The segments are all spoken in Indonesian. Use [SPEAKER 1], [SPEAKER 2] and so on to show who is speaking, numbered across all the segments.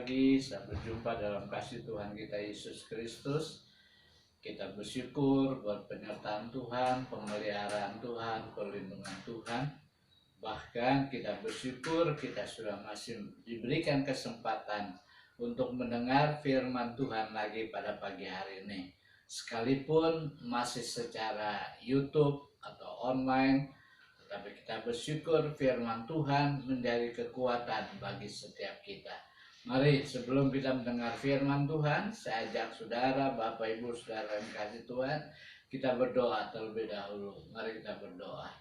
[SPEAKER 1] pagi, sampai jumpa dalam kasih Tuhan kita Yesus Kristus. Kita bersyukur buat penyertaan Tuhan, pemeliharaan Tuhan, perlindungan Tuhan. Bahkan kita bersyukur kita sudah masih diberikan kesempatan untuk mendengar firman Tuhan lagi pada pagi hari ini. Sekalipun masih secara YouTube atau online, tapi kita bersyukur firman Tuhan menjadi kekuatan bagi setiap kita. Mari sebelum kita mendengar firman Tuhan, saya ajak saudara, Bapak Ibu, saudara yang kasih Tuhan, kita berdoa terlebih dahulu. Mari kita berdoa.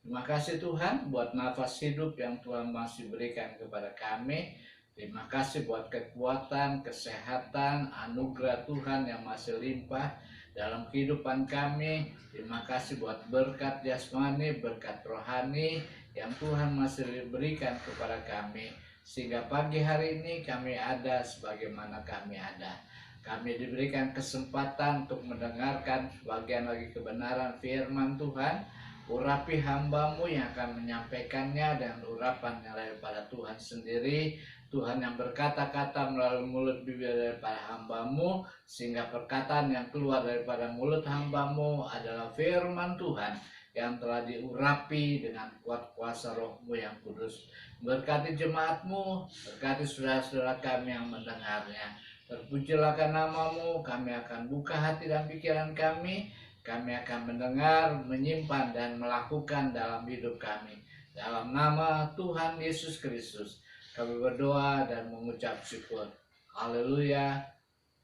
[SPEAKER 1] Terima kasih Tuhan buat nafas hidup yang Tuhan masih berikan kepada kami. Terima kasih buat kekuatan, kesehatan, anugerah Tuhan yang masih limpah dalam kehidupan kami. Terima kasih buat berkat jasmani, berkat rohani yang Tuhan masih berikan kepada kami. Sehingga pagi hari ini kami ada sebagaimana kami ada. Kami diberikan kesempatan untuk mendengarkan sebagian lagi kebenaran firman Tuhan. Urapi hamba-Mu yang akan menyampaikannya dengan urapan yang daripada Tuhan sendiri. Tuhan yang berkata-kata melalui mulut bibir daripada hamba-Mu, sehingga perkataan yang keluar daripada mulut hamba-Mu adalah firman Tuhan yang telah diurapi dengan kuat kuasa Roh-Mu yang kudus. Berkati jemaat-Mu, berkati saudara-saudara kami yang mendengarnya. Terpujilah nama-Mu, kami akan buka hati dan pikiran kami. Kami akan mendengar, menyimpan, dan melakukan dalam hidup kami. Dalam nama Tuhan Yesus Kristus, kami berdoa dan mengucap syukur. Haleluya.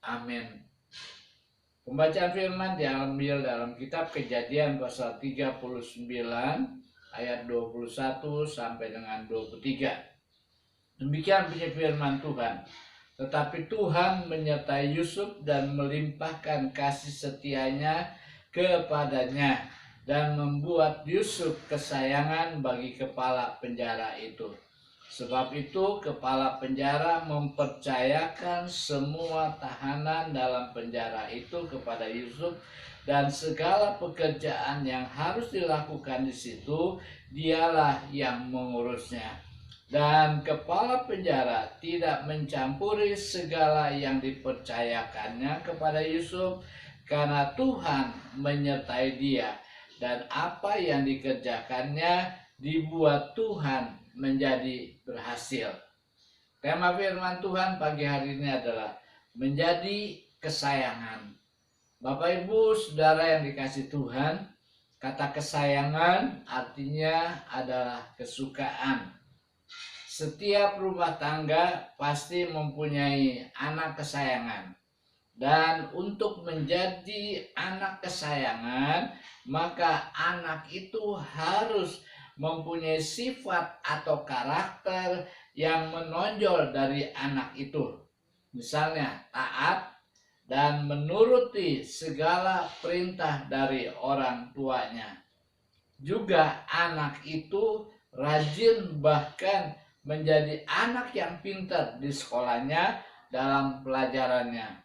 [SPEAKER 1] Amin. Pembacaan firman diambil dalam kitab Kejadian pasal 39 ayat 21 sampai dengan 23. Demikian bunyi firman Tuhan. Tetapi Tuhan menyertai Yusuf dan melimpahkan kasih setianya kepadanya dan membuat Yusuf kesayangan bagi kepala penjara itu. Sebab itu kepala penjara mempercayakan semua tahanan dalam penjara itu kepada Yusuf, dan segala pekerjaan yang harus dilakukan di situ dialah yang mengurusnya. Dan kepala penjara tidak mencampuri segala yang dipercayakannya kepada Yusuf, karena Tuhan menyertai dia, dan apa yang dikerjakannya dibuat Tuhan menjadi berhasil. Tema firman Tuhan pagi hari ini adalah menjadi kesayangan. Bapak Ibu saudara yang dikasih Tuhan, kata kesayangan artinya adalah kesukaan. Setiap rumah tangga pasti mempunyai anak kesayangan. Dan untuk menjadi anak kesayangan, maka anak itu harus mempunyai sifat atau karakter yang menonjol dari anak itu. Misalnya taat dan menuruti segala perintah dari orang tuanya. Juga anak itu rajin, bahkan menjadi anak yang pintar di sekolahnya dalam pelajarannya.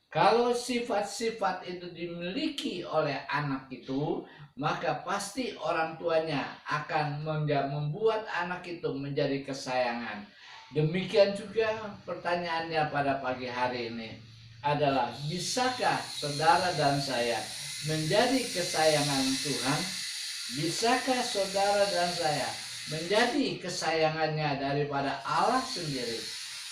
[SPEAKER 1] Kalau sifat-sifat itu dimiliki oleh anak itu, maka pasti orang tuanya akan membuat anak itu menjadi kesayangan. Demikian juga pertanyaannya pada pagi hari ini adalah, bisakah saudara dan saya menjadi kesayangan Tuhan? Bisakah saudara dan saya menjadi kesayangannya daripada Allah sendiri?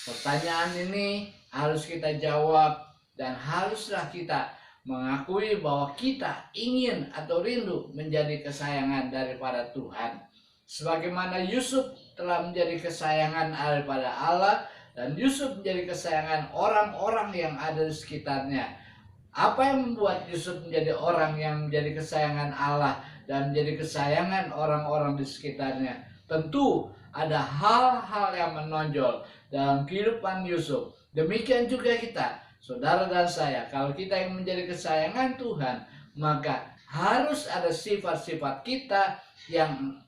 [SPEAKER 1] Pertanyaan ini harus kita jawab. Dan haruslah kita mengakui bahwa kita ingin atau rindu menjadi kesayangan daripada Tuhan. Sebagaimana Yusuf telah menjadi kesayangan daripada Allah, dan Yusuf menjadi kesayangan orang-orang yang ada di sekitarnya. Apa yang membuat Yusuf menjadi orang yang menjadi kesayangan Allah dan menjadi kesayangan orang-orang di sekitarnya? Tentu ada hal-hal yang menonjol dalam kehidupan Yusuf. Demikian juga kita, saudara dan saya, kalau kita yang menjadi kesayangan Tuhan, maka harus ada sifat-sifat kita yang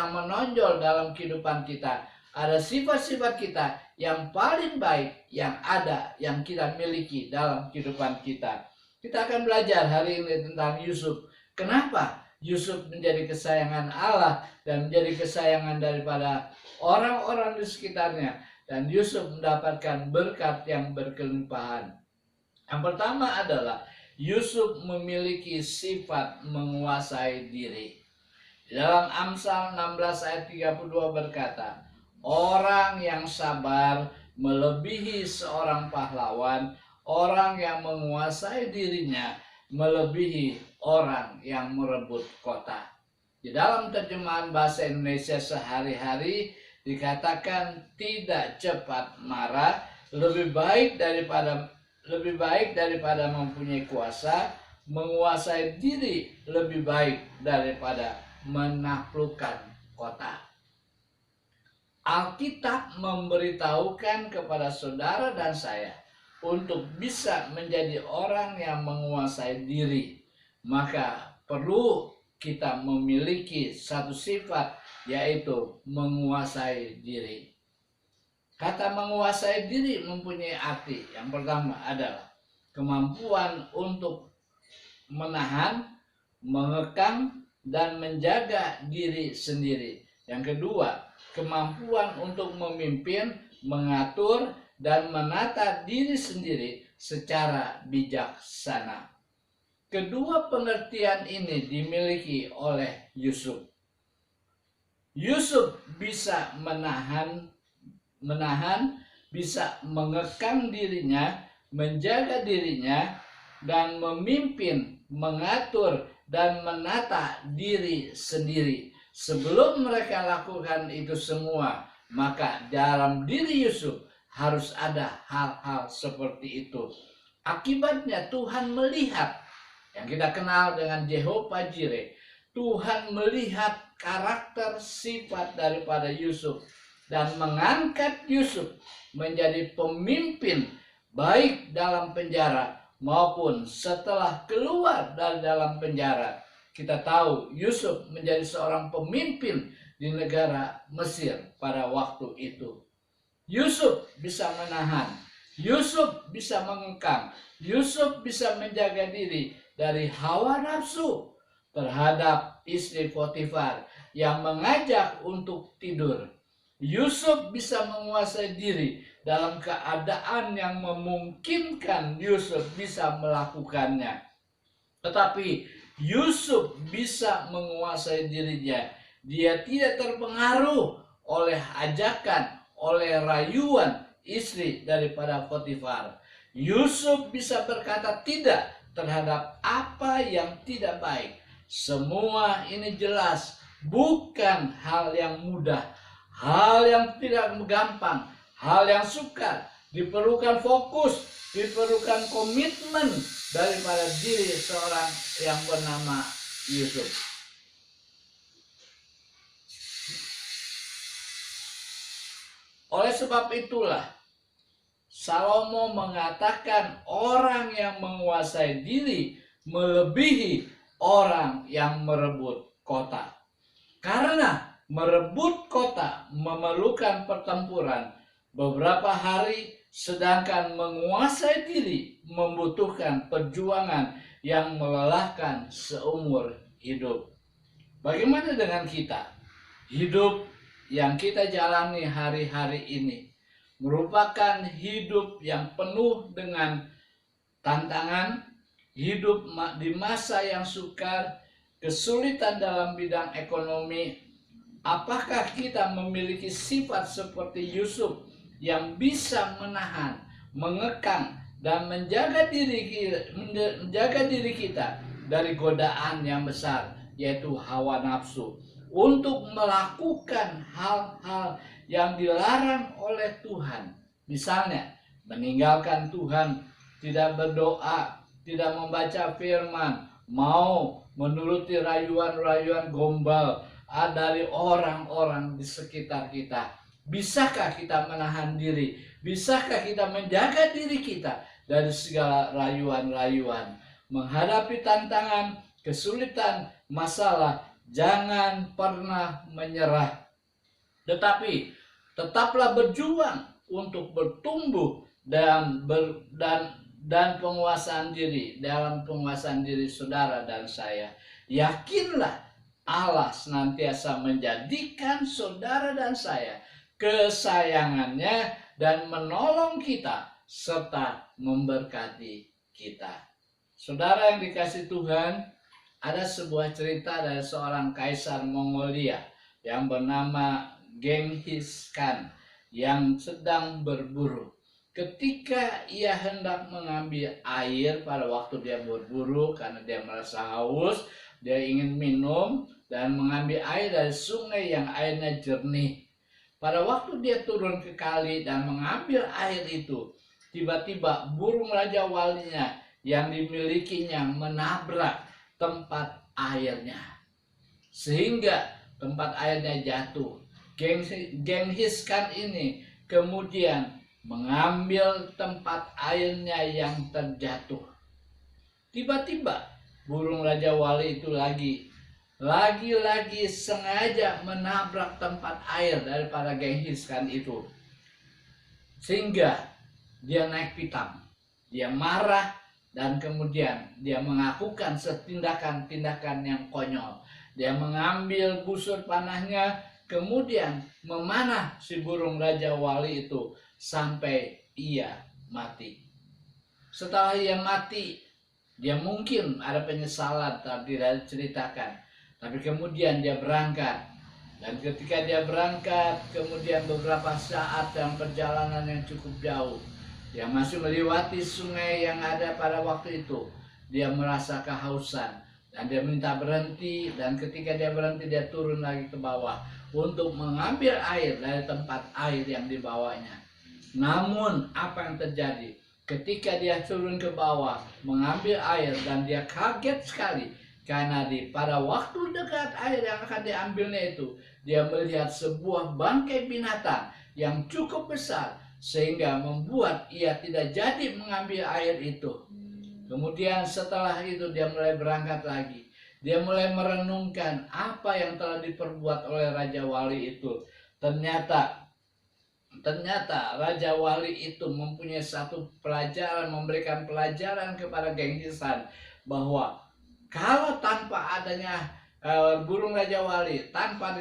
[SPEAKER 1] menonjol dalam kehidupan kita. Ada sifat-sifat kita yang paling baik yang ada, yang kita miliki dalam kehidupan kita. Kita akan belajar hari ini tentang Yusuf. Kenapa Yusuf menjadi kesayangan Allah dan menjadi kesayangan daripada orang-orang di sekitarnya? dan Yusuf mendapatkan berkat yang berkelimpahan. Yang pertama adalah Yusuf memiliki sifat menguasai diri. Dalam Amsal 16 ayat 32 berkata, orang yang sabar melebihi seorang pahlawan, orang yang menguasai dirinya melebihi orang yang merebut kota. Di dalam terjemahan bahasa Indonesia sehari-hari dikatakan tidak cepat marah, lebih baik daripada mempunyai kuasa, menguasai diri lebih baik daripada menaklukkan kota. Alkitab memberitahukan kepada saudara dan saya untuk bisa menjadi orang yang menguasai diri, maka perlu kita memiliki satu sifat, yaitu menguasai diri. Kata menguasai diri mempunyai arti. Yang pertama adalah kemampuan untuk menahan, mengekang, dan menjaga diri sendiri. Yang kedua, kemampuan untuk memimpin, mengatur, dan menata diri sendiri secara bijaksana. Kedua pengertian ini dimiliki oleh Yusuf. Yusuf bisa menahan, bisa mengekang dirinya, menjaga dirinya, dan memimpin, mengatur, dan menata diri sendiri. Sebelum mereka lakukan itu semua, maka dalam diri Yusuf harus ada hal-hal seperti itu. Akibatnya Tuhan melihat, yang kita kenal dengan Jehovah Jireh, Tuhan melihat karakter sifat daripada Yusuf dan mengangkat Yusuf menjadi pemimpin baik dalam penjara maupun setelah keluar dari dalam penjara. Kita tahu Yusuf menjadi seorang pemimpin di negara Mesir pada waktu itu. Yusuf bisa menahan, Yusuf bisa mengekang, Yusuf bisa menjaga diri dari hawa nafsu terhadap istri Potifar yang mengajak untuk tidur. Yusuf bisa menguasai diri dalam keadaan yang memungkinkan Yusuf bisa melakukannya. Tetapi Yusuf bisa menguasai dirinya. Dia tidak terpengaruh oleh ajakan, oleh rayuan istri daripada Potifar. Yusuf bisa berkata tidak terhadap apa yang tidak baik. Semua ini jelas bukan hal yang mudah, hal yang tidak gampang, hal yang sukar. Diperlukan fokus, diperlukan komitmen daripada diri seorang yang bernama Yusuf. Oleh sebab itulah Salomo mengatakan orang yang menguasai diri melebihi orang yang merebut kota. Karena merebut kota memerlukan pertempuran beberapa hari, sedangkan menguasai diri membutuhkan perjuangan yang melelahkan seumur hidup. Bagaimana dengan kita? Hidup yang kita jalani hari-hari ini merupakan hidup yang penuh dengan tantangan, hidup di masa yang sukar, kesulitan dalam bidang ekonomi. Apakah kita memiliki sifat seperti Yusuf yang bisa menahan, mengekang, dan menjaga diri kita dari godaan yang besar, yaitu hawa nafsu, untuk melakukan hal-hal yang dilarang oleh Tuhan. Misalnya, meninggalkan Tuhan, tidak berdoa, tidak membaca firman, mau menuruti rayuan-rayuan gombal dari orang-orang di sekitar kita. Bisakah kita menahan diri? Bisakah kita menjaga diri kita dari segala rayuan-rayuan? Menghadapi tantangan, kesulitan, masalah, jangan pernah menyerah. Tetapi tetaplah berjuang untuk bertumbuh dan penguasaan diri, dalam penguasaan diri saudara dan saya. Yakinlah Allah senantiasa menjadikan saudara dan saya kesayangannya dan menolong kita serta memberkati kita. Saudara yang dikasihi Tuhan, ada sebuah cerita dari seorang kaisar Mongolia yang bernama Genghis Khan yang sedang berburu. Ketika ia hendak mengambil air pada waktu dia berburu karena dia merasa haus, dia ingin minum dan mengambil air dari sungai yang airnya jernih. Pada waktu dia turun ke kali dan mengambil air itu, tiba-tiba burung Raja Walinya yang dimilikinya menabrak tempat airnya, sehingga tempat airnya jatuh. Genghis Khan ini kemudian mengambil tempat airnya yang terjatuh. Tiba-tiba burung Raja Wali itu lagi-lagi sengaja menabrak tempat air daripada Genghis Khan itu, sehingga dia naik pitam, dia marah, dan kemudian dia melakukan tindakan-tindakan yang konyol. Dia mengambil busur panahnya, kemudian memanah si burung Raja Wali itu sampai ia mati. Setelah ia mati, dia mungkin ada penyesalan tidak diceritakan, tapi kemudian dia berangkat. Dan ketika dia berangkat, kemudian beberapa saat dalam perjalanan yang cukup jauh, dia masih melewati sungai yang ada pada waktu itu. Dia merasa kehausan dan dia minta berhenti, dan ketika dia berhenti dia turun lagi ke bawah untuk mengambil air dari tempat air yang dibawanya. Namun apa yang terjadi? Ketika dia turun ke bawah mengambil air, dan dia kaget sekali karena pada waktu dekat air yang akan diambilnya itu, dia melihat sebuah bangkai binatang yang cukup besar sehingga membuat ia tidak jadi mengambil air itu. Kemudian setelah itu dia mulai berangkat lagi. Dia mulai merenungkan apa yang telah diperbuat oleh Raja Wali itu. Ternyata Raja Wali itu mempunyai satu pelajaran, memberikan pelajaran kepada Genghis Khan bahwa kalau tanpa adanya burung Raja Wali, tanpa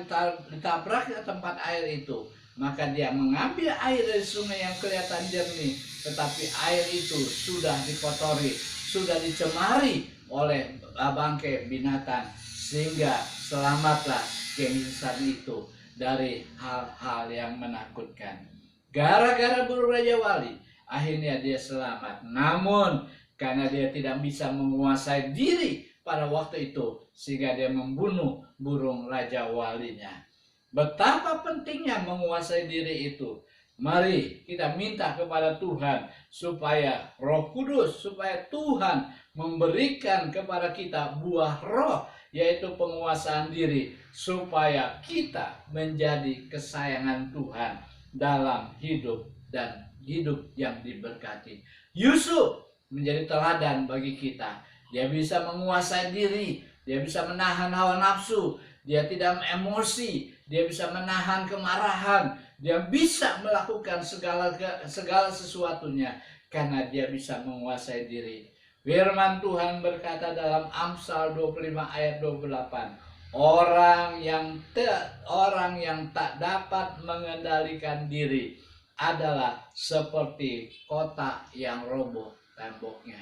[SPEAKER 1] ditabraknya tempat air itu, maka dia mengambil air dari sungai yang kelihatan jernih, tetapi air itu sudah dikotori, sudah dicemari oleh bangkai binatang, sehingga selamatlah Genghis Khan itu dari hal-hal yang menakutkan. Gara-gara burung Raja Wali, akhirnya dia selamat. Namun karena dia tidak bisa menguasai diri pada waktu itu, sehingga dia membunuh burung Raja Walinya. Betapa pentingnya menguasai diri itu. Mari kita minta kepada Tuhan supaya Roh Kudus, supaya Tuhan memberikan kepada kita buah roh, yaitu penguasaan diri, supaya kita menjadi kesayangan Tuhan dalam hidup dan hidup yang diberkati. Yusuf menjadi teladan bagi kita. Dia bisa menguasai diri, dia bisa menahan hawa nafsu, dia tidak emosi, dia bisa menahan kemarahan, dia bisa melakukan segala sesuatunya karena dia bisa menguasai diri. Firman Tuhan berkata dalam Amsal 25 ayat 28, orang yang tak dapat mengendalikan diri adalah seperti kota yang roboh temboknya.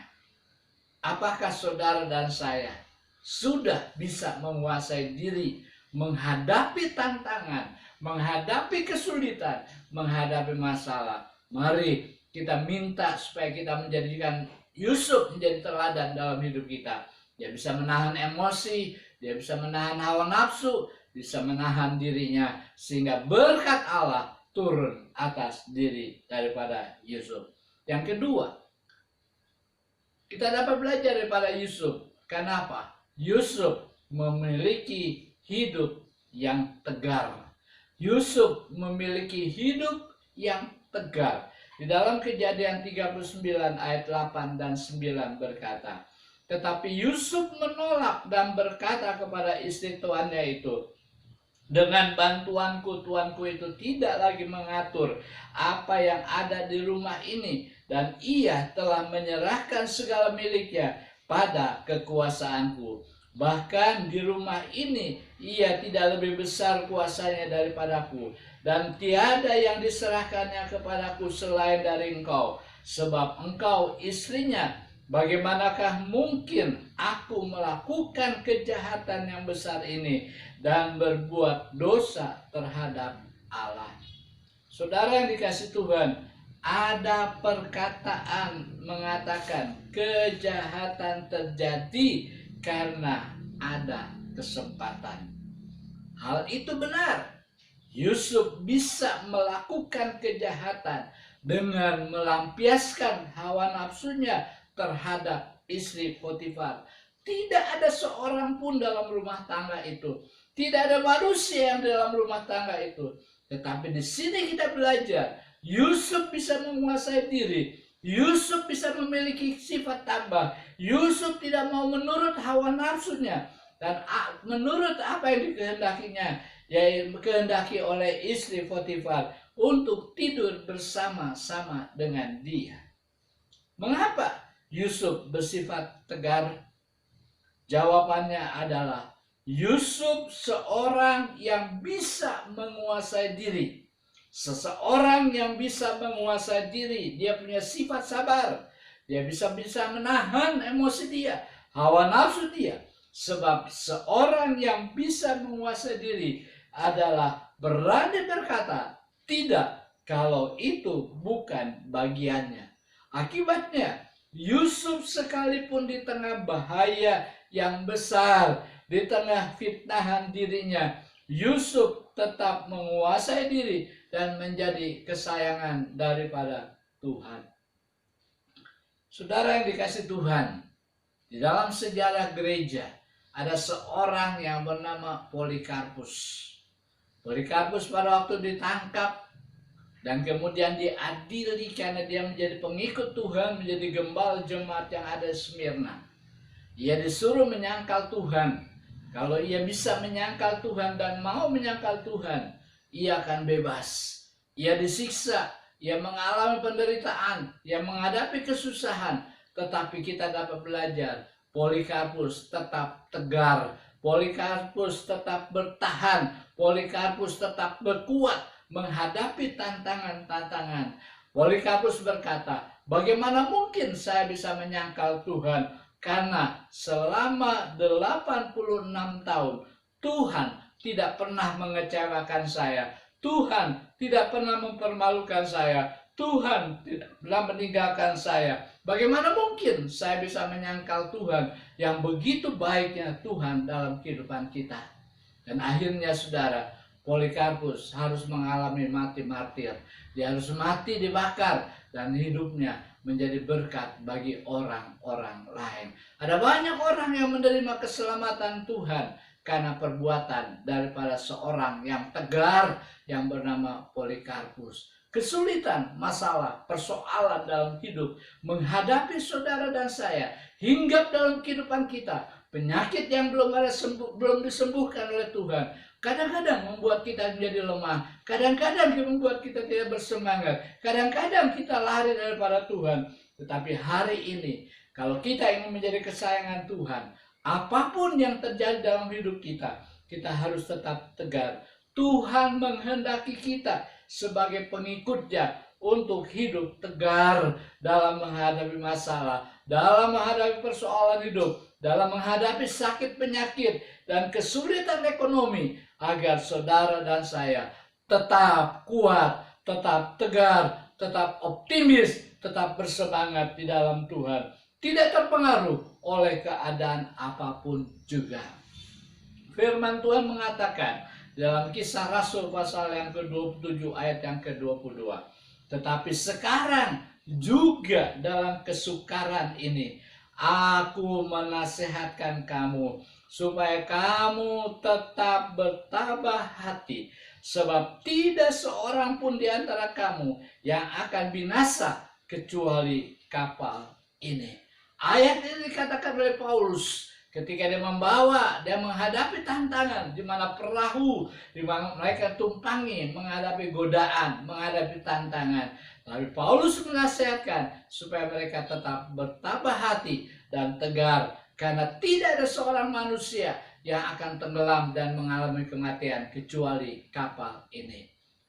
[SPEAKER 1] Apakah saudara dan saya sudah bisa menguasai diri, menghadapi tantangan, menghadapi kesulitan, menghadapi masalah? Mari kita minta supaya kita menjadikan Yusuf menjadi teladan dalam hidup kita. Dia bisa menahan emosi, dia bisa menahan hawa nafsu, bisa menahan dirinya, sehingga berkat Allah turun atas diri daripada Yusuf. Yang kedua, kita dapat belajar daripada Yusuf. Kenapa? Yusuf memiliki hidup yang tegar. Yusuf memiliki hidup yang tegar. Di dalam Kejadian 39 ayat 8 dan 9 berkata, tetapi Yusuf menolak dan berkata kepada istri tuannya itu, dengan bantuanku, tuanku itu tidak lagi mengatur apa yang ada di rumah ini, dan ia telah menyerahkan segala miliknya pada kekuasaanku. Bahkan di rumah ini ia tidak lebih besar kuasanya daripadaku, dan tiada yang diserahkannya kepadaku selain dari engkau, sebab engkau istrinya. Bagaimanakah mungkin aku melakukan kejahatan yang besar ini dan berbuat dosa terhadap Allah? Saudara yang dikasihi Tuhan, ada perkataan mengatakan kejahatan terjadi karena ada kesempatan. Hal itu benar. Yusuf bisa melakukan kejahatan dengan melampiaskan hawa nafsunya terhadap istri Potifar. Tidak ada seorang pun dalam rumah tangga itu. Tidak ada manusia yang dalam rumah tangga itu. Tetapi di sini kita belajar, Yusuf bisa menguasai diri. Yusuf bisa memiliki sifat tambah. Yusuf tidak mau menurut hawa nafsunya dan menurut apa yang dikehendakinya, yaitu kehendaki oleh istri Potifar untuk tidur bersama-sama dengan dia. Mengapa Yusuf bersifat tegar? Jawabannya adalah Yusuf seorang yang bisa menguasai diri. Seseorang yang bisa menguasai diri, dia punya sifat sabar. Dia bisa menahan emosi dia, hawa nafsu dia. Sebab seorang yang bisa menguasai diri adalah berani berkata tidak kalau itu bukan bagiannya. Akibatnya Yusuf sekalipun di tengah bahaya yang besar, di tengah fitnahan dirinya, Yusuf tetap menguasai diri dan menjadi kesayangan daripada Tuhan. Saudara yang dikasihi Tuhan, di dalam sejarah gereja ada seorang yang bernama Polikarpus. Polikarpus pada waktu ditangkap dan kemudian diadili karena dia menjadi pengikut Tuhan, menjadi gembala jemaat yang ada di Smyrna. Ia disuruh menyangkal Tuhan. Kalau ia bisa menyangkal Tuhan dan mau menyangkal Tuhan, ia akan bebas. Ia disiksa, ia mengalami penderitaan, ia menghadapi kesusahan. Tetapi kita dapat belajar, Polikarpus tetap tegar, Polikarpus tetap bertahan, Polikarpus tetap berkuat menghadapi tantangan-tantangan. Polikarpus berkata, bagaimana mungkin saya bisa menyangkal Tuhan? Karena selama 86 tahun Tuhan tidak pernah mengecewakan saya. Tuhan tidak pernah mempermalukan saya. Tuhan tidak pernah meninggalkan saya. Bagaimana mungkin saya bisa menyangkal Tuhan yang begitu baiknya Tuhan dalam kehidupan kita? Dan akhirnya saudara, Polikarpus harus mengalami mati martir. Dia harus mati dibakar dan hidupnya menjadi berkat bagi orang-orang lain. Ada banyak orang yang menerima keselamatan Tuhan karena perbuatan daripada seorang yang tegar yang bernama Polikarpus. Kesulitan, masalah, persoalan dalam hidup menghadapi saudara dan saya hinggap dalam kehidupan kita. Penyakit yang belum disembuhkan oleh Tuhan kadang-kadang membuat kita menjadi lemah, kadang-kadang membuat kita tidak bersemangat, kadang-kadang kita lari daripada Tuhan. Tetapi hari ini, kalau kita ingin menjadi kesayangan Tuhan, apapun yang terjadi dalam hidup kita, kita harus tetap tegar. Tuhan menghendaki kita sebagai pengikutnya untuk hidup tegar dalam menghadapi masalah, dalam menghadapi persoalan hidup, dalam menghadapi sakit penyakit dan kesulitan ekonomi, agar saudara dan saya tetap kuat, tetap tegar, tetap optimis, tetap bersemangat di dalam Tuhan, tidak terpengaruh oleh keadaan apapun juga. Firman Tuhan mengatakan dalam Kisah Rasul pasal yang ke-27 ayat yang ke-22, tetapi sekarang juga dalam kesukaran ini aku menasihatkan kamu supaya kamu tetap bertabah hati, sebab tidak seorang pun di antara kamu yang akan binasa kecuali kapal ini. Ayat ini dikatakan oleh Paulus ketika dia menghadapi tantangan di mana perahu, di mana mereka tumpangi menghadapi godaan, menghadapi tantangan. Tapi Paulus menasihatkan supaya mereka tetap bertabah hati dan tegar karena tidak ada seorang manusia yang akan tenggelam dan mengalami kematian kecuali kapal ini.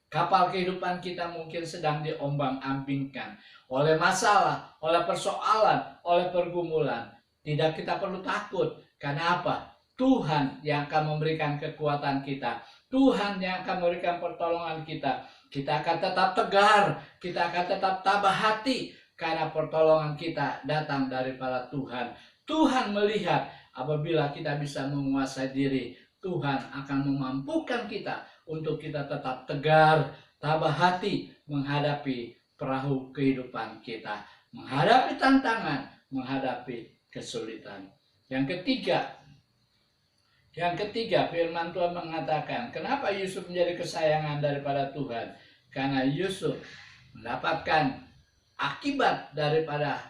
[SPEAKER 1] Kapal kehidupan kita mungkin sedang diombang-ambingkan oleh masalah, oleh persoalan, oleh pergumulan. Tidak kita perlu takut. Karena apa? Tuhan yang akan memberikan kekuatan kita. Tuhan yang akan memberikan pertolongan kita. Kita akan tetap tegar. Kita akan tetap tabah hati. Karena pertolongan kita datang daripada Tuhan. Tuhan melihat apabila kita bisa menguasai diri, Tuhan akan memampukan kita untuk kita tetap tegar, tabah hati menghadapi perahu kehidupan kita, menghadapi tantangan, menghadapi kesulitan. Yang ketiga, firman Tuhan mengatakan, kenapa Yusuf menjadi kesayangan daripada Tuhan? Karena Yusuf mendapatkan akibat daripada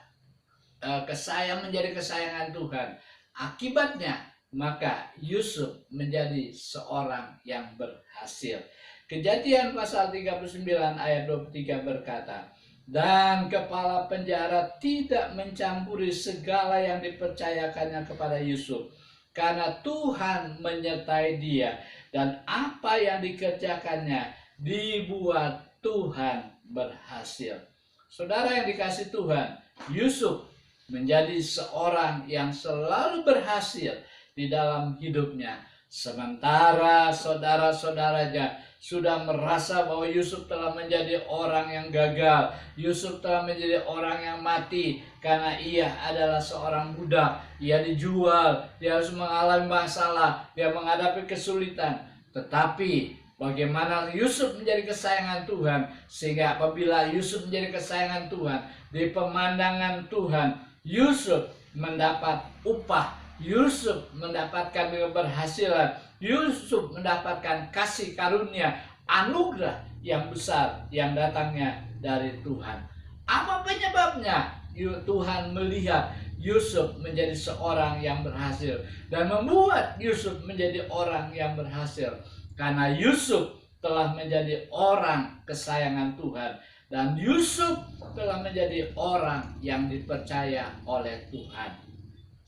[SPEAKER 1] menjadi kesayangan Tuhan. Akibatnya, maka Yusuf menjadi seorang yang berhasil. Kejadian pasal 39 ayat 23 berkata, dan kepala penjara tidak mencampuri segala yang dipercayakannya kepada Yusuf, karena Tuhan menyertai dia, dan apa yang dikerjakannya dibuat Tuhan berhasil. Saudara yang dikasih Tuhan, Yusuf menjadi seorang yang selalu berhasil di dalam hidupnya. Sementara saudara-saudaranya sudah merasa bahwa Yusuf telah menjadi orang yang gagal. Yusuf telah menjadi orang yang mati karena ia adalah seorang budak. Ia dijual, dia harus mengalami masalah, dia menghadapi kesulitan. Tetapi bagaimana Yusuf menjadi kesayangan Tuhan, sehingga apabila Yusuf menjadi kesayangan Tuhan, di pemandangan Tuhan, Yusuf mendapat upah, Yusuf mendapatkan keberhasilan, Yusuf mendapatkan kasih karunia, anugerah yang besar yang datangnya dari Tuhan. Apa penyebabnya? Tuhan melihat Yusuf menjadi seorang yang berhasil dan membuat Yusuf menjadi orang yang berhasil. Karena Yusuf telah menjadi orang kesayangan Tuhan. Dan Yusuf telah menjadi orang yang dipercaya oleh Tuhan.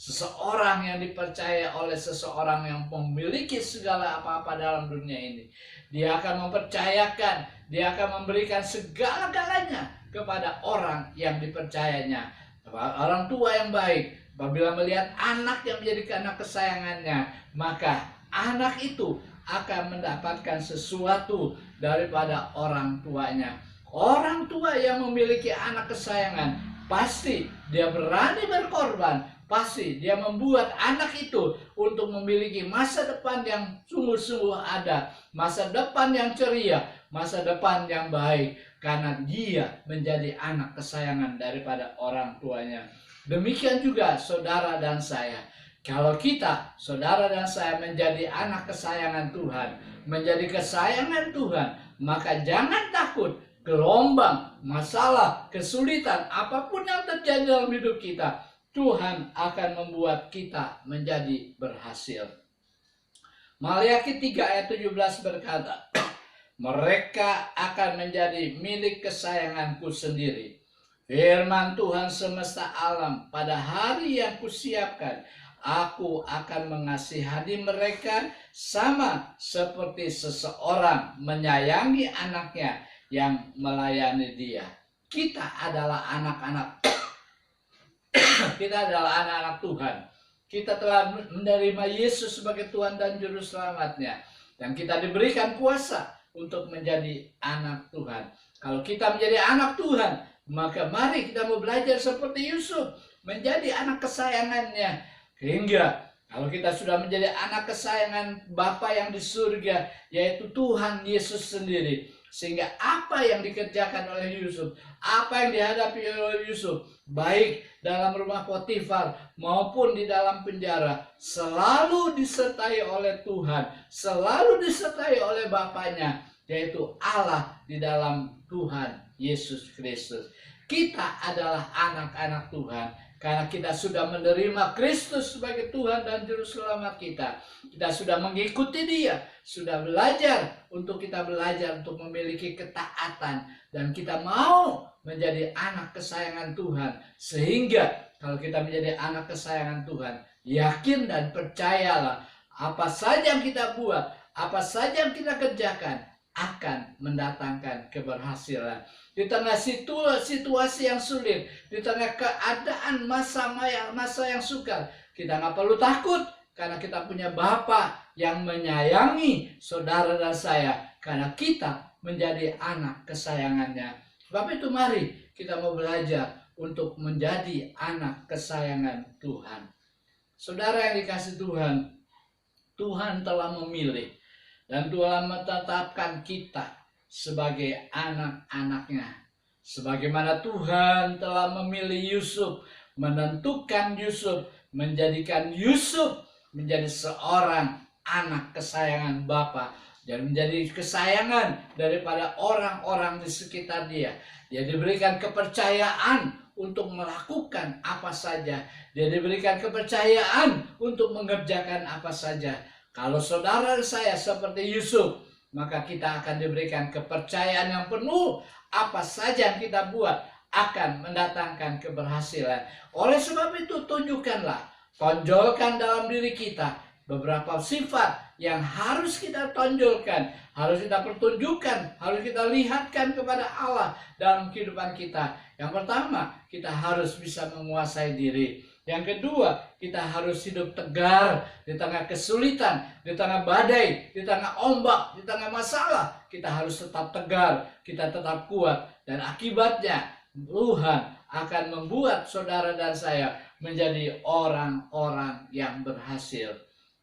[SPEAKER 1] Seseorang yang dipercaya oleh seseorang yang memiliki segala apa-apa dalam dunia ini. Dia akan mempercayakan, dia akan memberikan segala-galanya kepada orang yang dipercayanya. Orang tua yang baik, apabila melihat anak yang menjadi anak kesayangannya, maka anak itu akan mendapatkan sesuatu daripada orang tuanya. Orang tua yang memiliki anak kesayangan, pasti dia berani berkorban, pasti dia membuat anak itu untuk memiliki masa depan yang sungguh-sungguh ada, masa depan yang ceria, masa depan yang baik, karena dia menjadi anak kesayangan daripada orang tuanya. Demikian juga saudara dan saya. Kalau kita, saudara dan saya menjadi anak kesayangan Tuhan, menjadi kesayangan Tuhan, maka jangan takut. Gelombang, masalah, kesulitan, apapun yang terjadi dalam hidup kita, Tuhan akan membuat kita menjadi berhasil. Maliaki 3 ayat 17 berkata, mereka akan menjadi milik kesayanganku sendiri. Firman Tuhan semesta alam, pada hari yang kusiapkan, aku akan mengasihani mereka sama seperti seseorang menyayangi anaknya yang melayani dia. Kita adalah anak-anak kita adalah anak-anak Tuhan. Kita telah menerima Yesus sebagai Tuhan dan Juru Selamatnya, dan kita diberikan kuasa untuk menjadi anak Tuhan. Kalau kita menjadi anak Tuhan, maka mari kita mau belajar seperti Yusuf, menjadi anak kesayangannya. Hingga kalau kita sudah menjadi anak kesayangan Bapa yang di surga, yaitu Tuhan Yesus sendiri, sehingga apa yang dikerjakan oleh Yusuf, apa yang dihadapi oleh Yusuf, baik dalam rumah Potifar maupun di dalam penjara, selalu disertai oleh Tuhan, selalu disertai oleh Bapaknya, yaitu Allah di dalam Tuhan Yesus Kristus. Kita adalah anak-anak Tuhan karena kita sudah menerima Kristus sebagai Tuhan dan Juru Selamat kita. Kita sudah mengikuti Dia, sudah belajar untuk memiliki ketaatan, dan kita mau menjadi anak kesayangan Tuhan. Sehingga kalau kita menjadi anak kesayangan Tuhan, Yakin dan percayalah, apa saja yang kita buat, apa saja yang kita kerjakan akan mendatangkan keberhasilan. Di tengah situasi yang sulit, di tengah keadaan masa yang sukar, kita nggak perlu takut karena kita punya Bapa yang menyayangi saudara dan saya, karena kita menjadi anak kesayangannya. Sebab itu mari kita mau belajar untuk menjadi anak kesayangan Tuhan. Saudara yang dikasih Tuhan, Tuhan telah memilih dan Tuhan menetapkan kita sebagai anak-anaknya. Sebagaimana Tuhan telah memilih Yusuf, menentukan Yusuf, menjadikan Yusuf menjadi seorang anak kesayangan Bapa dan menjadi kesayangan daripada orang-orang di sekitar dia. Dia diberikan kepercayaan untuk melakukan apa saja. Dia diberikan kepercayaan untuk mengerjakan apa saja. Kalau saudara saya seperti Yusuf, maka kita akan diberikan kepercayaan yang penuh. Apa saja yang kita buat akan mendatangkan keberhasilan. Oleh sebab itu tunjukkanlah, tonjolkan dalam diri kita beberapa sifat yang harus kita tonjolkan, harus kita pertunjukkan, harus kita lihatkan kepada Allah dalam kehidupan kita. Yang pertama, kita harus bisa menguasai diri. Yang kedua, kita harus hidup tegar di tengah kesulitan, di tengah badai, di tengah ombak, di tengah masalah. Kita harus tetap tegar, kita tetap kuat. Dan akibatnya, Tuhan akan membuat saudara dan saya menjadi orang-orang yang berhasil.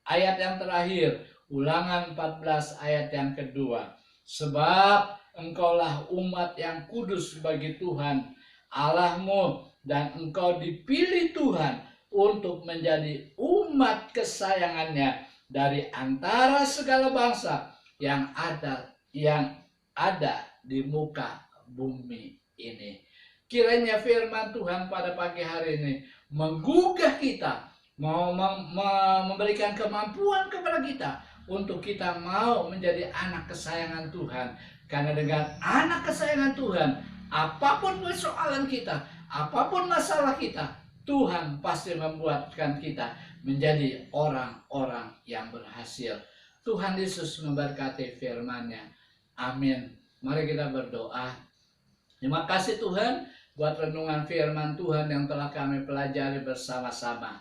[SPEAKER 1] Ayat yang terakhir, Ulangan 14 ayat yang kedua. Sebab engkaulah umat yang kudus bagi Tuhan Allahmu, dan engkau dipilih Tuhan untuk menjadi umat kesayangannya dari antara segala bangsa yang ada di muka bumi ini. Kiranya firman Tuhan pada pagi hari ini menggugah kita, mau memberikan kemampuan kepada kita untuk kita mau menjadi anak kesayangan Tuhan. Karena dengan anak kesayangan Tuhan, apapun persoalan kita, apapun masalah kita, Tuhan pasti membuatkan kita menjadi orang-orang yang berhasil. Tuhan Yesus memberkati firman-Nya. Amin. Mari kita berdoa. Terima kasih Tuhan buat renungan firman Tuhan yang telah kami pelajari bersama-sama.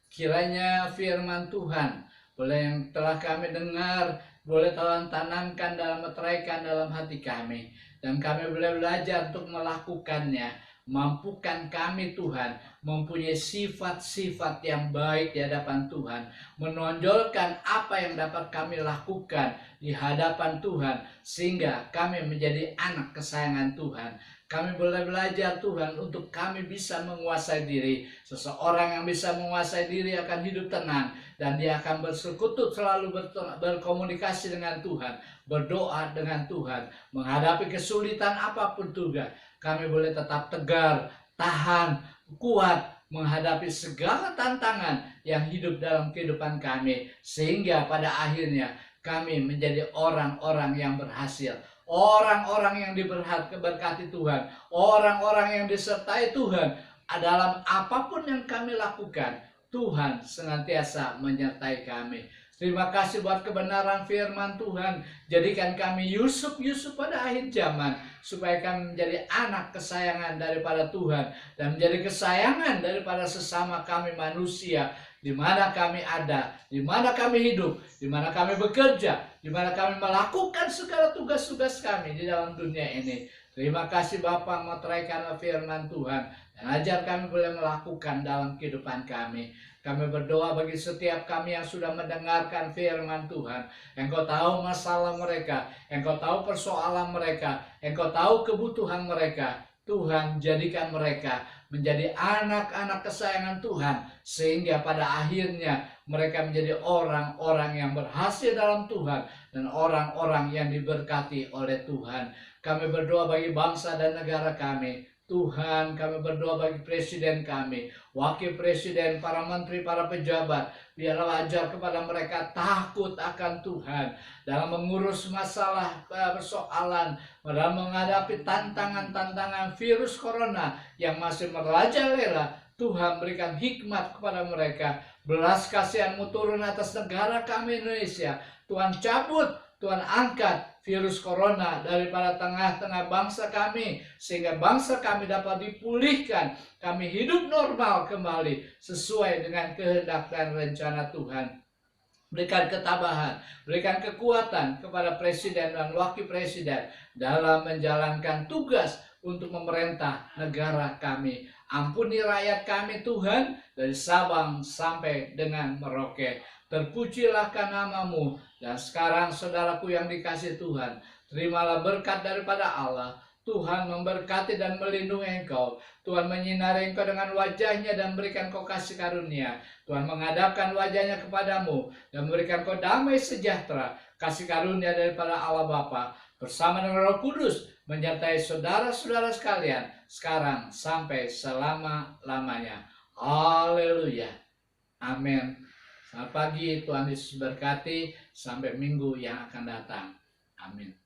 [SPEAKER 1] Kiranya firman Tuhan boleh yang telah kami dengar, boleh Tuhan tanamkan dalam meteraikan dalam hati kami. Dan kami boleh belajar untuk melakukannya. Mampukan kami Tuhan mempunyai sifat-sifat yang baik di hadapan Tuhan. Menonjolkan apa yang dapat kami lakukan di hadapan Tuhan. Sehingga kami menjadi anak kesayangan Tuhan. Kami boleh belajar Tuhan untuk kami bisa menguasai diri. Seseorang yang bisa menguasai diri akan hidup tenang. Dan dia akan bersekutu selalu berkomunikasi dengan Tuhan. Berdoa dengan Tuhan. Menghadapi kesulitan apapun juga. Kami boleh tetap tegar, tahan, kuat. Menghadapi segala tantangan yang hidup dalam kehidupan kami. Sehingga pada akhirnya kami menjadi orang-orang yang berhasil. Orang-orang yang diberkati Tuhan, orang-orang yang disertai Tuhan, dalam apapun yang kami lakukan, Tuhan senantiasa menyertai kami. Terima kasih buat kebenaran firman Tuhan. Jadikan kami Yusuf-Yusuf pada akhir zaman, supaya kami menjadi anak kesayangan daripada Tuhan, dan menjadi kesayangan daripada sesama kami manusia. Di mana kami ada, di mana kami hidup, di mana kami bekerja, di mana kami melakukan segala tugas-tugas kami di dalam dunia ini. Terima kasih Bapa, meteraikanlah firman Tuhan dan ajar kami boleh melakukan dalam kehidupan kami. Kami berdoa bagi setiap kami yang sudah mendengarkan firman Tuhan. Engkau tahu masalah mereka, Engkau tahu persoalan mereka, Engkau tahu kebutuhan mereka. Tuhan, jadikan mereka menjadi anak-anak kesayangan Tuhan, sehingga pada akhirnya mereka menjadi orang-orang yang berhasil dalam Tuhan dan orang-orang yang diberkati oleh Tuhan. Kami berdoa bagi bangsa dan negara kami. Tuhan, kami berdoa bagi presiden kami, wakil presiden, para menteri, para pejabat. Biarlah ajar kepada mereka takut akan Tuhan dalam mengurus masalah persoalan, dalam menghadapi tantangan-tantangan virus corona yang masih merajalela. Tuhan berikan hikmat kepada mereka. Belas kasihan-Mu turun atas negara kami Indonesia. Tuhan cabut, Tuhan angkat virus corona daripada tengah-tengah bangsa kami, sehingga bangsa kami dapat dipulihkan, kami hidup normal kembali sesuai dengan kehendak dan rencana Tuhan. Berikan ketabahan, berikan kekuatan kepada Presiden dan Wakil Presiden dalam menjalankan tugas untuk memerintah negara kami. Ampuni rakyat kami Tuhan, dari Sabang sampai dengan Merauke. Terpujilahkan nama-Mu. Dan sekarang saudaraku yang dikasihi Tuhan, terimalah berkat daripada Allah. Tuhan memberkati dan melindungi engkau. Tuhan menyinari engkau dengan wajah-Nya dan berikan kau kasih karunia. Tuhan menghadapkan wajah-Nya kepadamu dan memberikan kau damai sejahtera. Kasih karunia daripada Allah Bapa bersama dengan Roh Kudus menyertai saudara-saudara sekalian sekarang sampai selama-lamanya. Haleluya. Amin. Selamat pagi, Tuhan Yesus berkati. Sampai minggu yang akan datang. Amin.